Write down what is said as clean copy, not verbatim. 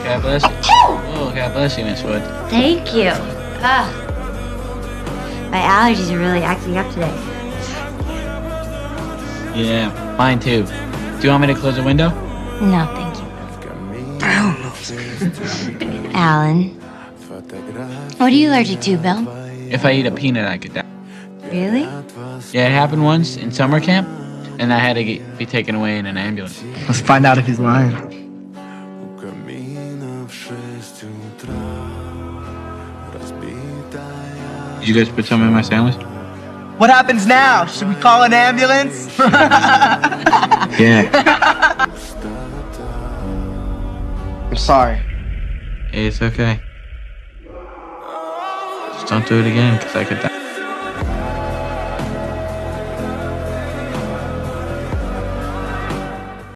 God bless you. Oh, God bless you, Miss Wood. Thank you. My allergies are really acting up today. Yeah, mine too. Do you want me to close the window? No, thank you. Alan. What are you allergic to, Bill? If I eat a peanut, I could die. Really? Yeah, it happened once in summer camp, and I had to be taken away in an ambulance. Let's find out if he's lying. Did you guys put some in my sandwich? What happens now? Should we call an ambulance? Yeah. I'm sorry. It's okay. Just don't do it again, because I could die.